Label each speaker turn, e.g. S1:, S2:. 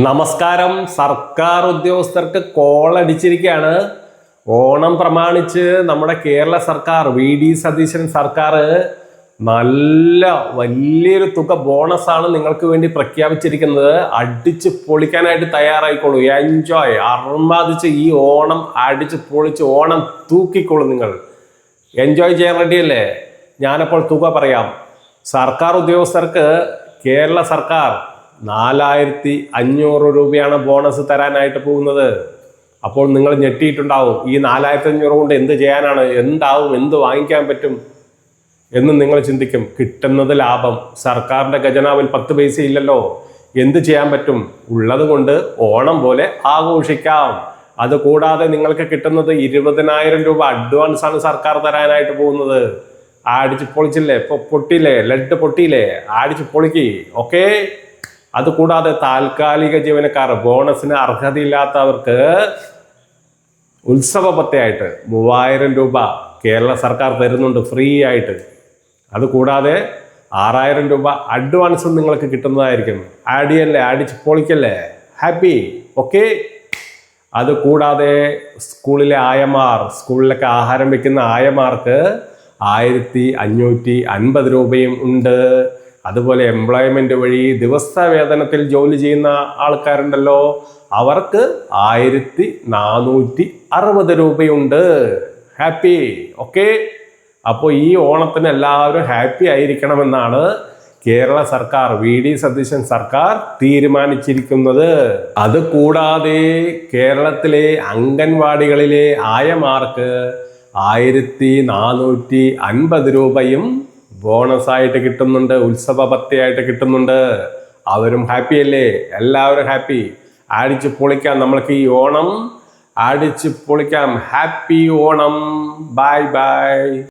S1: നമസ്കാരം. സർക്കാർ ഉദ്യോഗസ്ഥർക്ക് കോളടിച്ചിരിക്കുകയാണ്. ഓണം പ്രമാണിച്ച് നമ്മുടെ കേരള സർക്കാർ വി സതീശൻ സർക്കാർ വലിയൊരു തുക ബോണസാണ് നിങ്ങൾക്ക് വേണ്ടി പ്രഖ്യാപിച്ചിരിക്കുന്നത്. അടിച്ച് പൊളിക്കാനായിട്ട് തയ്യാറായിക്കോളൂ. എൻജോയ്, അർമാദിച്ച് ഈ ഓണം അടിച്ച് പൊളിച്ച് ഓണം തൂക്കിക്കോളൂ. നിങ്ങൾ എൻജോയ് ചെയ്യാൻ റെഡിയല്ലേ? ഞാനപ്പോൾ തുക പറയാം. സർക്കാർ ഉദ്യോഗസ്ഥർക്ക് കേരള സർക്കാർ 4500 രൂപയാണ് ബോണസ് തരാനായിട്ട് പോകുന്നത്. അപ്പോൾ നിങ്ങൾ ഞെട്ടിയിട്ടുണ്ടാവും. ഈ 4500 കൊണ്ട് എന്ത് ചെയ്യാനാണ്, എന്താവും, എന്ത് വാങ്ങിക്കാൻ പറ്റും എന്ന് നിങ്ങൾ ചിന്തിക്കും. കിട്ടുന്നത് ലാഭം. സർക്കാരിന്റെ ഖജനാവിൽ 10 പൈസ ഇല്ലല്ലോ, എന്ത് ചെയ്യാൻ പറ്റും? ഉള്ളത് കൊണ്ട് ഓണം പോലെ ആഘോഷിക്കാം. അത് കൂടാതെ നിങ്ങൾക്ക് കിട്ടുന്നത് 20,000 രൂപ അഡ്വാൻസ് ആണ് സർക്കാർ തരാനായിട്ട് പോകുന്നത്. അടിച്ച് പൊളിച്ചില്ലേ? പൊട്ടിയില്ലേ? ലഡ് പൊട്ടിയില്ലേ? അടിച്ച് പൊളിക്ക്. ഓക്കെ. അതുകൂടാതെ താൽക്കാലിക ജീവനക്കാർ, ബോണസിന് അർഹതയില്ലാത്തവർക്ക് ഉത്സവ പത്തയായിട്ട് 3000 രൂപ കേരള സർക്കാർ തരുന്നുണ്ട് ഫ്രീ ആയിട്ട്. അതുകൂടാതെ 6000 രൂപ അഡ്വാൻസും നിങ്ങൾക്ക് കിട്ടുന്നതായിരിക്കും. ആടിയല്ലേ? അടിച്ച് പൊളിക്കല്ലേ? ഹാപ്പി. ഓക്കെ. അതുകൂടാതെ സ്കൂളിലെ ആയമാർ, സ്കൂളിലൊക്കെ ആഹാരം വെക്കുന്ന ആയമാർക്ക് 1550 രൂപയും ഉണ്ട്. അതുപോലെ എംപ്ലോയ്മെന്റ് വഴി ദിവസ വേതനത്തിൽ ജോലി ചെയ്യുന്ന ആൾക്കാരുണ്ടല്ലോ, അവർക്ക് 1460 രൂപയുണ്ട്. ഹാപ്പി. ഓക്കെ. അപ്പോൾ ഈ ഓണത്തിന് എല്ലാവരും ഹാപ്പി ആയിരിക്കണമെന്നാണ് കേരള സർക്കാർ വി സതീശൻ സർക്കാർ തീരുമാനിച്ചിരിക്കുന്നത്. അതുകൂടാതെ കേരളത്തിലെ അംഗൻവാടികളിലെ ആയമാർക്ക് 1450 രൂപയും ബോണസായിട്ട് കിട്ടുന്നുണ്ട്, ഉത്സവ പത്തയായിട്ട് കിട്ടുന്നുണ്ട്. അവരും ഹാപ്പി അല്ലേ? എല്ലാവരും ഹാപ്പി. അടിച്ച് പൊളിക്കാം. നമ്മൾക്ക് ഈ ഓണം അടിച്ച് പൊളിക്കാം. ഹാപ്പി ഓണം. Bye by.